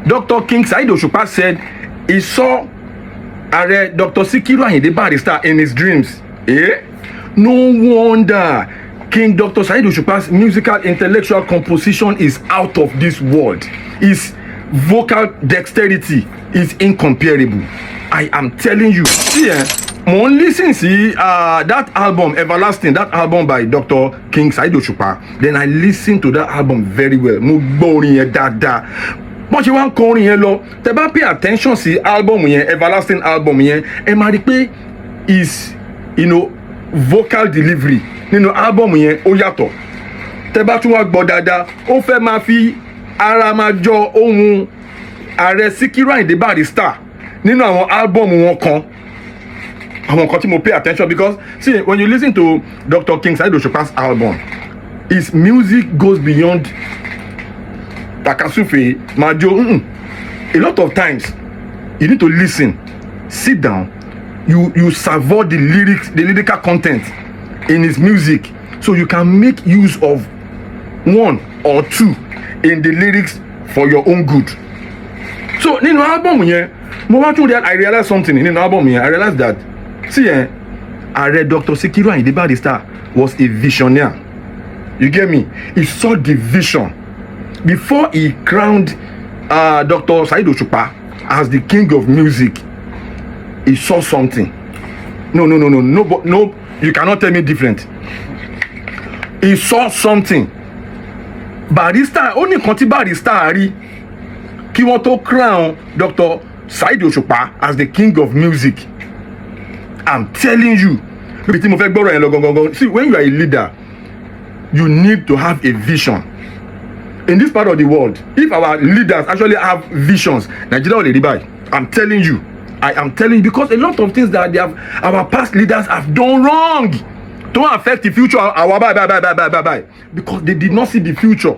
Dr. King Saheed Osupa said he saw Dr. Sikiru Ayinde Barrister in his dreams. No wonder King Dr. Saheed Osupa's musical intellectual composition is out of this world. His vocal dexterity is incomparable. I am telling you. See, mo listen to that album Everlasting, that album by Dr. King Saheed Osupa. Then I listen to that album very well. Mo gbọ́ orin yẹn dáadáa. Bọ́n ṣe wá ń kọ orin yẹn lọ, tẹ́ bá pay attention sí album yẹn, Everlasting album yẹn, ẹ máa rí pé is, vocal delivery nínú album yẹn ó yàtọ̀. Tẹ́ bá tún wá gbọ́ dáadáa, ó fẹ́ máa fi ara máa jọ ohun Ààrẹ Sikiru Ayinde Barrister nínú àwọn album wọn kan. Àwọn kan tí mo pay attention because see, when you listen to Dr. King Saheed Osupa's album, his music goes beyond Takasufe, Majo. A lot of times you need to listen, sit down, you savor the lyrics, the lyrical content in his music, so you can make use of one or two in the lyrics for your own good. So in the album here, I realized something in the album here. I realized that, see, I read Dr. Sikiru Ayinde Barrister was a visionary. You get me? He saw the vision before he crowned Dr. Saheed Osupa as the king of music. He saw something. No, you cannot tell me different. He saw something. Barrister, only Conti Barrister rí kí wọ́n tó crown Dr. Saheed Osupa as the king of music. I'm telling you. See, when you are a leader, you need to have a vision. In this part of the world, if our leaders actually have visions, Nigeria will buy. I'm telling you. I am telling you, because a lot of things that our past leaders have done wrong don't affect the future. Bye. Because they did not see the future.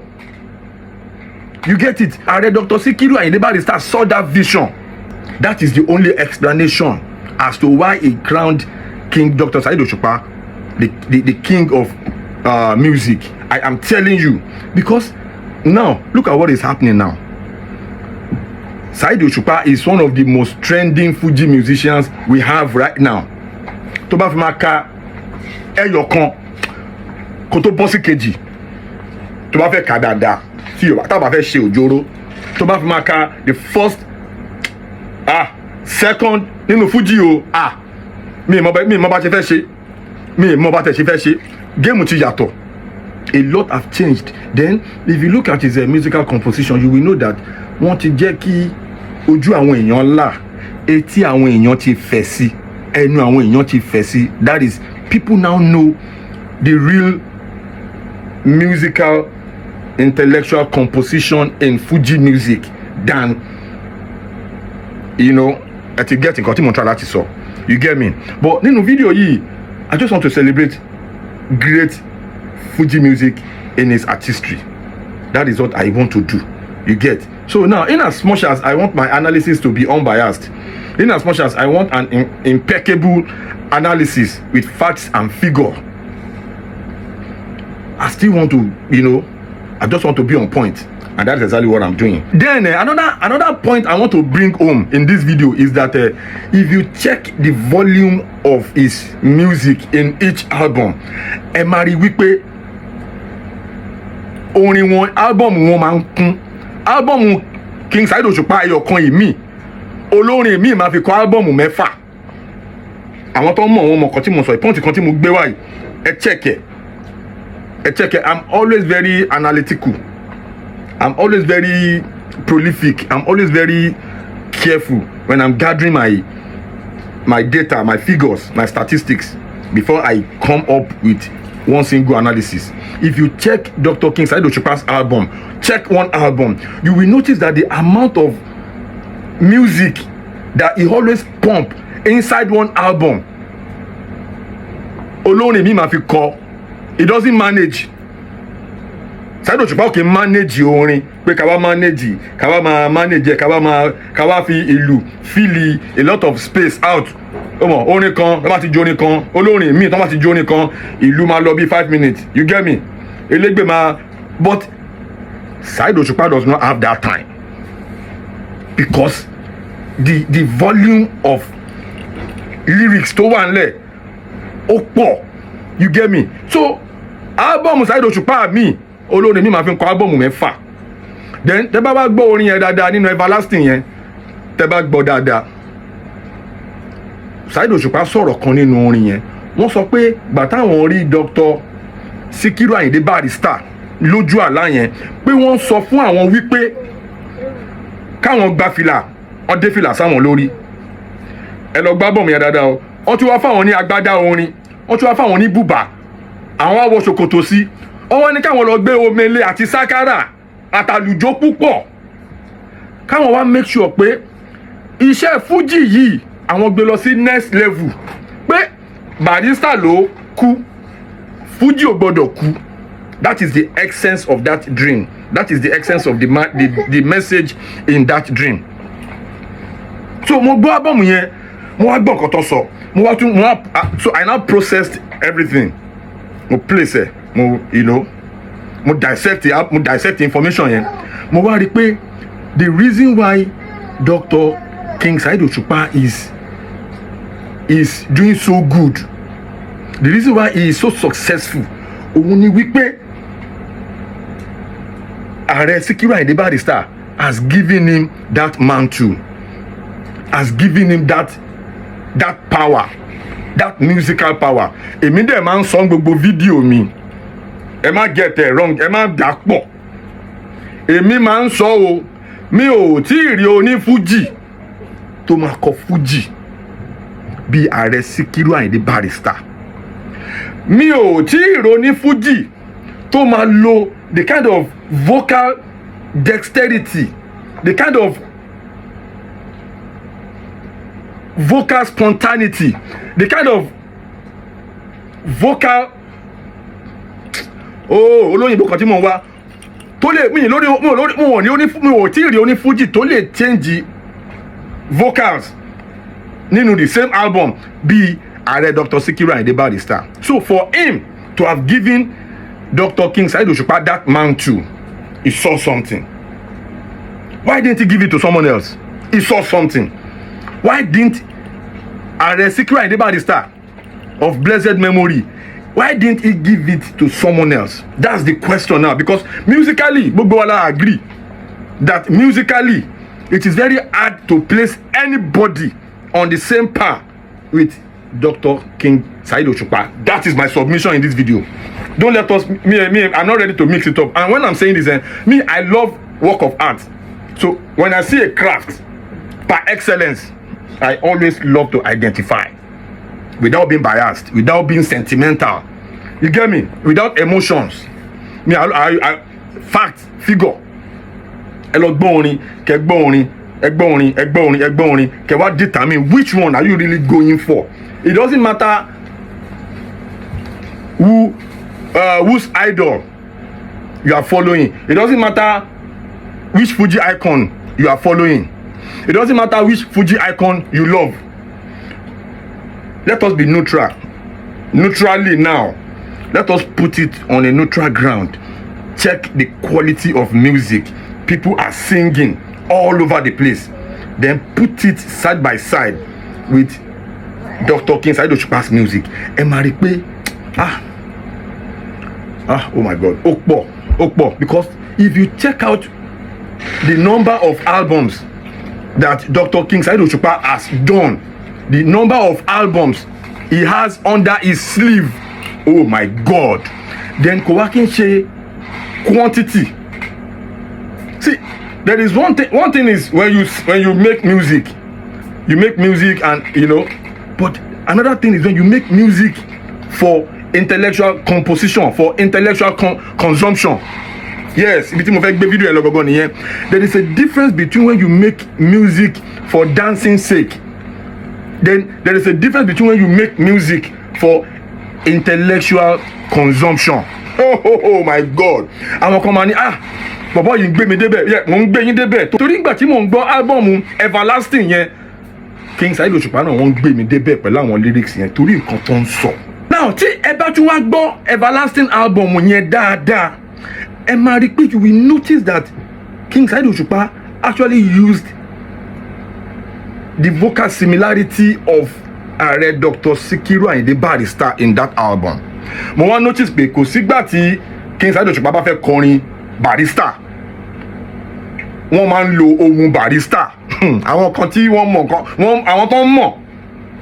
You get it? I read Dr. Sikiru Ayinde Barrister saw that vision. That is the only explanation as to why he crowned King Dr. Saheed Osupa the king of music. I am telling you, because now look at what is happening now. Saheed Osupa is one of the most trending Fuji musicians we have right now. Tó bá fi máa ka ẹyọ kan kó tó bọ́ sí kejì, tó bá fẹ́ ka dáadáa, tí o bá fẹ́ ṣe òjòrò, tó bá fi máa ka the first second nínú Fuji o, mi mọ̀ bá ṣe fẹ́ ṣe, mi mọ̀ bá tẹ̀ ṣe fẹ́ ṣe, géèmù ti yàtọ̀. A lot have changed. Then if you look at his musical composition, you will know that wọ́n ti jẹ́ kí ojú àwọn èèyàn là, etí àwọn èèyàn ti fẹ̀ sí, ẹnu àwọn èèyàn ti fẹ̀ sí. That is, people now know the real musical intellectual composition in Fuji music than, ẹ ti get nǹkan tí mo try láti sọ. You get me? But nínú fídíò yìí, I just want to celebrate great Fuji music in its artistry. That is what I want to do. You get? So now, in as much as I want my analysis to be unbiased, in as much as I want an impeccable analysis with facts and figure, I still want to, I just want to be on point. And that's exactly what I'm doing. Then another point I want to bring home in this video is that if you check the volume of his music in each album, ẹ máa rí wípé orin wọn, album wọn máa ń kún. Album King Saheed Osupa ẹyọ kan ìmí, olórin mi máa fi kọ album mẹ́fà. Àwọn tó mọ̀ wọn mọ̀ kan tí mo sọ, ìpọ́ǹtì kan tí mo gbé wáyìí, ẹ check ẹ. I'm always very analytical. I'm always very prolific. I'm always very careful when I'm gathering my data, my figures, my statistics before I come up with one single analysis. If you check Dr. King Saheed Osupa's album, check one album, you will notice that the amount of music that he always pump inside one album, alone in him, he doesn't manage. Saheed Osupa can manage orin, pé ká wá manage, ká wá manage, ká wá fi ìlù fill a lot of space out. Orin kan, tó bá ti jó orin kan, olórin mi tó bá ti jó orin kan, ìlù máa lọ bí 5 minutes. You get me? Elégbé máa, but Saheed Osupa does not have that time. because the volume of lyrics tó wà nílẹ̀ ó pọ̀, you get me. So album Saheed Osupa mi olórin mi máa fi kọ album mẹ́fà. Then tẹ́ bá wá gbọ́ orin yẹn dáadáa nínú Everlasting yẹn, tẹ́ bá gbọ́ dáadáa, Saheed Osupa sọ̀rọ̀ kan nínú orin yẹn. Wọ́n sọ pé gbà táwọn rí Dr. Sikiru Ayinde Barrister lójú àlá yẹn pé wọ́n sọ fún àwọn wípé káwọn gba fìlà, wọ́n dé fìlà sáwọn lórí. Ẹ lọ gbá bọ̀mù yẹn dáadáa o. Wọ́n tún wá fáwọn ní agbádá orin, wọ́n tún wá fáwọn ní bùbá, àwọn awọ ṣòkòtò sí. Wọ́n wá ní káwọn lọ gbé omele àti sákárà àtàlùjó púpọ̀, káwọn wá make sure pé iṣẹ́ fújì yìí àwọn gbé lọ sí next level, pé Barrister ló kú, fújì ò gbọdọ̀ kú. That is the essence of that dream. That is the essence of the message in that dream. So mo gbọ́ album yẹn, mo wá gbọ́ nǹkan tó sọ, so I now processed everything. Mo place it, mo dissect the information yẹn. Mo wá rí pé the reason why Dr. King Saheed Osupa is doing so good, the reason why he is so successful, òun ni wípé Ààrẹ Sikiru Ayinde Barrister has given him that mantle, has given him that power, that musical power. Èmi dẹ̀ máa ń sọ gbogbo fídíò mi, ẹ má get it wrong, ẹ má dà pọ̀. Èmi máa ń sọ o, mi ò tí ì rí onífújì tó máa kọ fújì bí Ààrẹ Sikiru Ayinde Barrister. Mi ò tí ì rí onífújì tó máa lo the kind of vocal dexterity, the kind of vocal spontaneity, the kind of vocal olóyìnbó kan tí mo wá tó lè mi ò tí ì rí onífújì tó lè change vocals nínú the same album bí Ààrẹ Dr. Sikiru Ayinde Barrister. So for him to have given Dr. King Saheed Osupa that mantle, he saw something. Why didn't he give it to someone else? He saw something. Why didn't Ààrẹ Sikiru Ayinde Barrister of blessed memory, why didn't he give it to someone else? That's the question now, because musically gbogbo wa la agree that musically it is very hard to place anybody on the same par with Dr. King Saheed Osupa. That is my submission in this video. Don't let us, I'm not ready to mix it up. And when I'm saying this, I love work of art. So when I see a craft par excellence, I always love to identify without being biased, without being sentimental. You get me? Without emotions. I fact, figure. Ẹ lọ gbọ́ orin, kẹ́ gbọ́ orin, ẹ gbọ́ orin, ẹ gbọ́ orin, ẹ gbọ́ orin, kẹ́ wá determine which one are you really going for. It doesn't matter whose idol you are following. It doesn't matter which Fuji icon you are following. It doesn't matter which Fuji icon you love. Let us be neutral. Neutrally now. Let us put it on a neutral ground. Check the quality of music. People are singing all over the place. Then put it side by side with Dr. King Saheed Osupa's music. Ẹ máa rí pé oh my God, Okpo. Because if you check out the number of albums that Dr. King Saheed Osupa has done, the number of albums he has under his sleeve, oh my God, then kò wá kí n ṣe quantity. See, there is one thing is when you make music and but another thing is when you make music for intellectual composition, for intellectual consumption. Yes, ibi tí mo fẹ́ gbé fídíò ẹ lọ gangan nìyẹn. There is a difference between when you make music for dancing sake, then there is a difference between when you make music for intellectual consumption. Oh my God, àwọn kan máa ní bọ̀bọ̀ yìí ń gbé mi débẹ̀, mò ń gbé yín débẹ̀ torí ìgbà tí mò ń gbọ́ álbọ̀mù Everlasting yẹn, King Saheed Osupa náà wọ́n ń gbé mi débẹ̀ pẹ̀lú àwọn lyrics yẹn torí nǹkan tó ń sọ. Now tí ẹ bá tún wá gbọ́ Everlasting album yẹn dáadáa, ẹ máa rí pé you will notice that King Saheed Osupa actually used the vocal similarity of Ààrẹ Dr. Sikiru Ayinde Barrister in that album. Mo wá notice pé kò sígbà tí King Saheed Òṣùpá bá fẹ́ kọrin Barrister wọ́n máa ń lo ohun Barrister. Àwọn kan tí wọ́n mọ̀ nǹkan àwọn tó ń mọ̀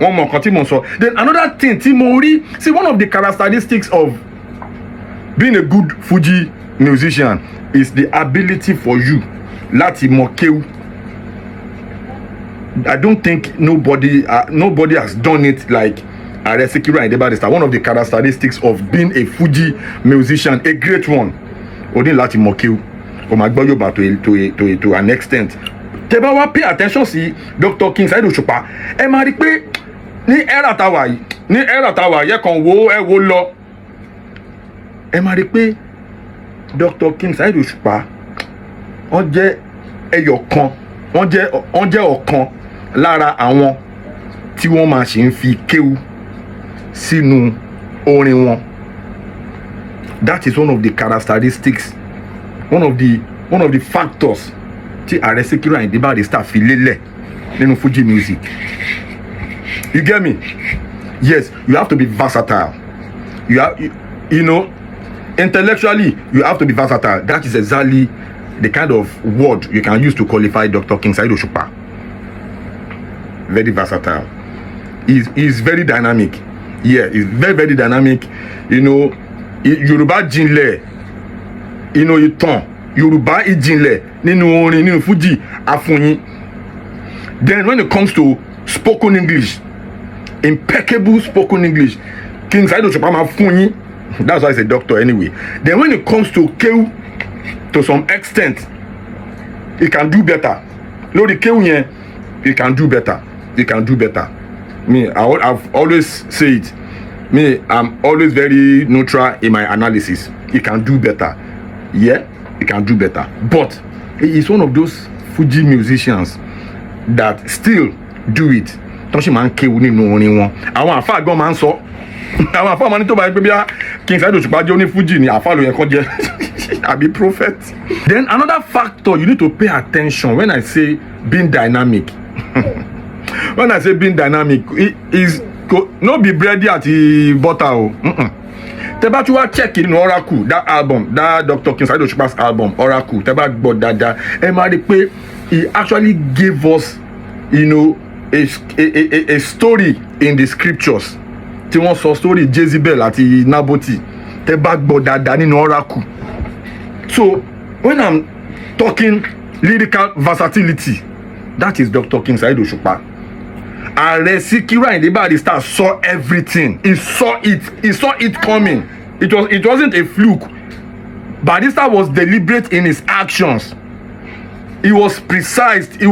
wọ́n mọ̀ nǹkan tí mo sọ. Then another thing tí mo rí, see, one of the characteristics of being a good Fuji musician is the ability for you láti mọ̀ kéwú. I don't think nobody has done it like Ààrẹ Sikiru Ayinde Barrister. One of the characteristics of being a Fuji musician, a great one, o ní láti mọ̀ kéwú. O máa gbọ́ Yorùbá to an extent. Tẹ́ bá wá pay attention sí Dr. King Saheed Òṣùpá, ẹ máa rí pé ní era tàwa yẹ kan wo ẹ wo lọ. Ẹ máa rí pé Dr. King Saheed Òṣùpá wọ́n jẹ́ ẹyọ kan, wọ́n jẹ́ ọ̀kan lára àwọn tí wọ́n máa ṣe ń fi kéwú sínú orin wọn. That is one of the characteristics, one of the factors tí Ààrẹ Sikiru Ayinde Barrister fi lélẹ̀ nínú Fuji music. You get me? Yes, you have to be versatile. You know, intellectually you have to be versatile. That is exactly the kind of word you can use to qualify Dr. King Saheed Òṣùpá. Very versatile. He's very dynamic. Yeah, he's very, very dynamic. You know, Yorùbá jinlẹ̀, you know, ìtàn Yorùbá ìjìnlẹ̀ nínú orin, nínú Fuji afunyin. Then when it comes to spoken English, impeccable spoken English, King Saheed Òṣùpá máa fún yín. That's why he's a doctor anyway. Then when it comes to kéwú, to some extent, he can do better. Lórí kéwú yẹn, he can do better. He can do better. I've always said, I'm always very neutral in my analysis. He can do better. Yeah, he can do better. But he is one of those Fuji musicians that still do it. Tọ́sí máa ń kéwú nínú orin wọn. Àwọn àfáà gan máa ń sọ. Àwọn àfáà máa ní tó bá yẹ pé bí King Saheed Òṣùpá jẹ́ oní Fuji ni àfáà ló yẹ kó jẹ́. Àbí prophet. Then another factor you need to pay attention when I say being dynamic. When I say being dynamic, it is no be bready àti butter o. Tẹ́ bá tún wá check in Oracle, that album, that Dr. King Saheed Òṣùpá's album, Oracle, tẹ́ bá gbọ́ dáadáa, ẹ máa rí pé he actually gave us, you know, a story in the scriptures. Tí wọ́n sọ story Jezebel àti Naboti, tẹ́ bá gbọ́ dáadáa nínú Oracle. So when I'm talking lyrical versatility, that is Dr. King Saheed Òṣùpá. Ààrẹ Sikiru Ayinde Barrister saw everything. He saw it coming. It wasn't a fluke. Barrister was deliberate in his actions. He was precise. It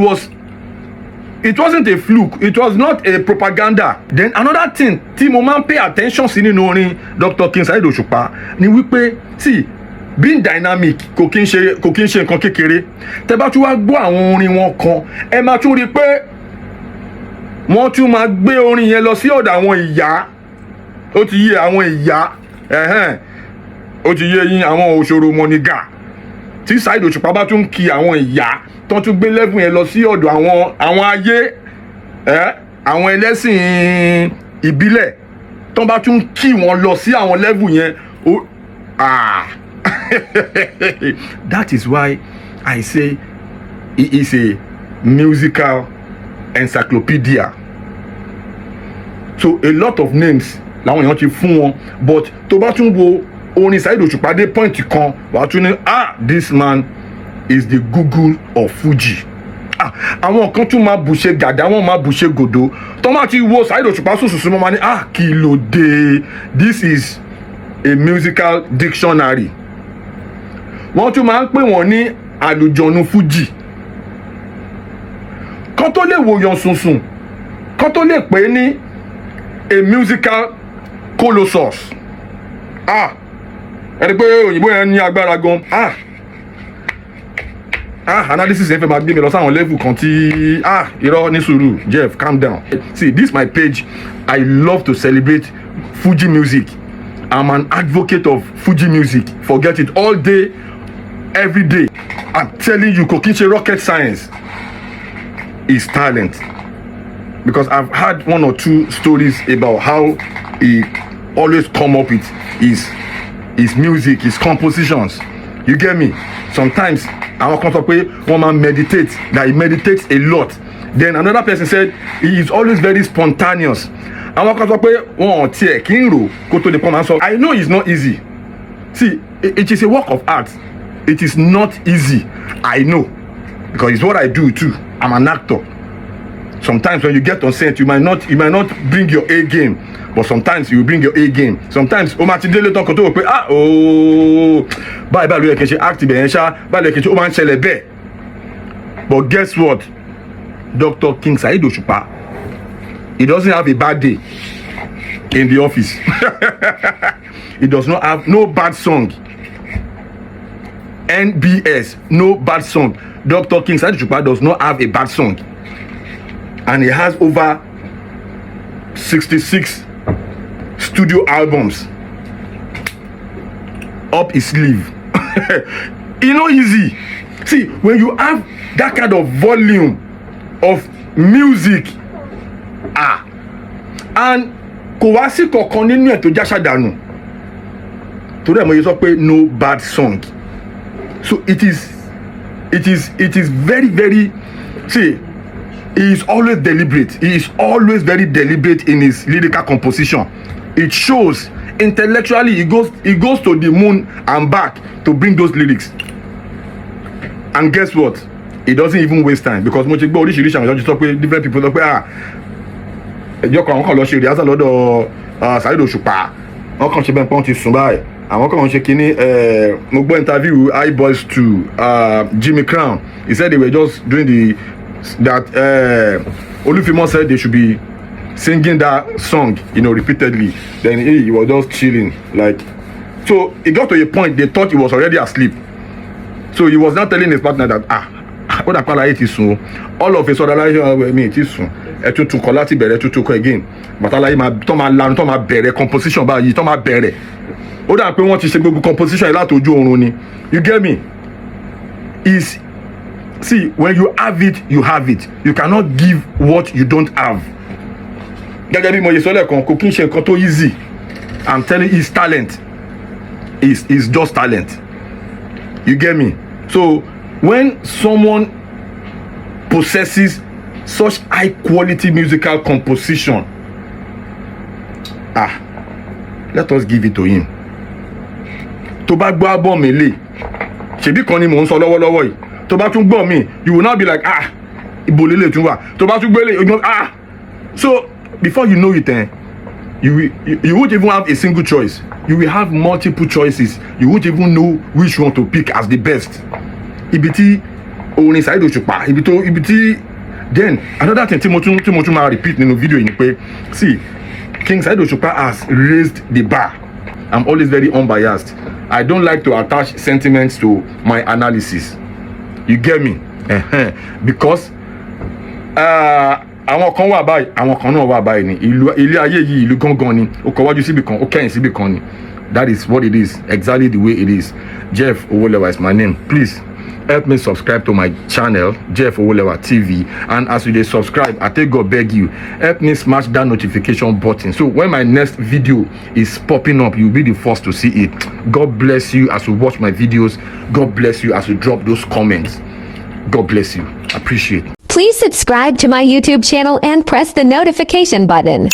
wasn't a fluke. It was not a propaganda. Then another thing, tí mo máa ń pay attention sí nínú orin Dr. King Saheed Òṣùpá ni wípé, see, being dynamic kò kí ń ṣe nǹkan kékeré. Tẹ́ bá tún wá gbọ́ àwọn orin wọn kan, ẹ máa tún rí pé wọ́n tún máa gbé orin yẹn lọ sí ọ̀dọ̀ àwọn ìyá. Ó ti yé àwọn ìyá. Ó ti yé yín àwọn òṣòro mọ̀nìgà. Tí Saheed Òṣùpá bá tún kí àwọn ìyá tó tún gbé level yẹn lọ sí ọ̀dọ̀ àwọn ayé, àwọn ẹlẹ́sìn ìbílẹ̀ tó bá tún kí wọn lọ sí àwọn level yẹn. That is why I say he is a musical encyclopedia. So a lot of names làwọn èèyàn ti fún wọn, but tó bá tún wo orin Saheed Òṣùpá dé point kan, wàá tún ní this man is the Google of Fuji. Àwọn kan tún máa bùṣe gàdá, wọ́n máa bùṣe gòdó. Tó máa ti wo Saheed Òṣùpá sùsùsù mọ́ máa ní kí ló dé. This is a musical dictionary. Wọ́n tún máa ń pè wọ́n ní àlùjọ̀nù Fuji. Kán tó lè wòyàn sùnsùn, kán tó lè pè ní a musical colossus. Ẹni pé òyìnbó yẹn ní agbára gan. Analysis yẹn fẹ́ máa gbé mi lọ sáwọn level kan tí irọ́ ní sùúrù. Jeff, calm down. See, this my page. I love to celebrate Fuji music. I'm an advocate of Fuji music. Forget it all day, every day. I'm telling you, kò kí ń ṣe rocket science. Is talent. because I've had 1 or 2 stories about how he always come up with his music, his compositions. You get me? Sometimes I come to pé one man meditates, that he meditates a lot. Then another person said he is always very spontaneous. Àwọn kan sọ pé wọn ò tiẹ̀ kí n rò kó tó lè pọ́n máa sọ. I know it's not easy. See, it is a work of art. It is not easy. I know, because it's what I do too. I'm an actor. Sometimes when you get on set, you might not bring your A game, but sometimes you bring your A game. Sometimes o ma ti délé tán kó tó wò pé báyìí ló yẹ kí n ṣe act bẹ́ẹ̀ ṣá, báyìí ló yẹ kí n ṣe ó máa ń ṣẹlẹ̀ bẹ́ẹ̀. But guess what? Dr. King Saheed Osupa, he doesn't have a bad day in the office. He does not have no bad song. NBS, no bad song. Dr. King Saheed Osupa does not have a bad song. And he has over 66 studio albums up his sleeve. It's not easy. See, when you have that kind of volume of music, and kò wá sí kankan nínú ẹ̀ tó já ṣàdánù, torí ẹ̀ mo yẹ sọ pé no bad song. So it is very, very, see, he is always deliberate. He is always very deliberate in his lyrical composition. It shows intellectually. He goes to the moon and back to bring those lyrics. And guess what? He doesn't even waste time, because mo ti gbọ́ oríṣiríṣi àwọn ìjọba sọ pé different people sọ pé ẹjọ́ kan àwọn kan lọ ṣe ìrìásà lọ́dọ̀ Saheed Osupa, wọ́n kàn ṣe bẹ́ẹ̀ pé wọ́n ti sùn báyìí. Àwọn kan ṣe kínní, mo gbọ́ interview iBoys 2, Jimmy Crown. He said they were just doing that Olufimo said they should be singing that song, repeatedly. Then he was just chilling, like. So it got to a point they thought he was already asleep. So he was now telling his partner that what I call it is so. All of a sudden, it is so. To collati bere to again. But I like to my bere composition by you to my bere. Ó dà pé wọ́n ti ṣe gbogbo composition láti ojú oorun ni. You get me? See, when you have it, you have it. You cannot give what you don't have. Gẹ́gẹ́ bí mo yẹ sọ lẹ́ẹ̀kan, kò kí n ṣe nǹkan tó easy. I'm telling you, it's talent. It's just talent. You get me? So when someone possesses such high quality musical composition, let us give it to him. Tó bá gbọ́ album mi lè, ṣebí kan ni mò ń sọ lọ́wọ́lọ́wọ́ yìí. Tó bá tún gbọ́ mi, you will not be like ibo lele tún wà. Tó bá tún gbé lè, so before you know it, you won't even have a single choice. You will have multiple choices. You won't even know which one to pick as the best. Ibi tí orin Saheed Osupa, ibi tí then another thing tí mo tún máa repeat nínú video yìí ni pé, see, King Saheed Osupa has raised the bar. I'm always very unbiased. I don't like to attach sentiments to my analysis. You get me? Because àwọn kan wà báyìí, àwọn kan náà wà báyìí ni. Ilé ayé yìí ìlú gangan ni. Ó kọ wájú síbi kan, ó kẹ́yìn síbi kan ni. That is what it is. Exactly the way it is. Jeff Owolewa is my name. Please help me subscribe to my channel, Jeff Owolewa TV. And as you subscribe, I take God beg you, help me smash that notification button. So when my next video is popping up, you'll be the first to see it. God bless you as you watch my videos. God bless you as you drop those comments. God bless you. Appreciate. Please subscribe to my YouTube channel and press the notification button.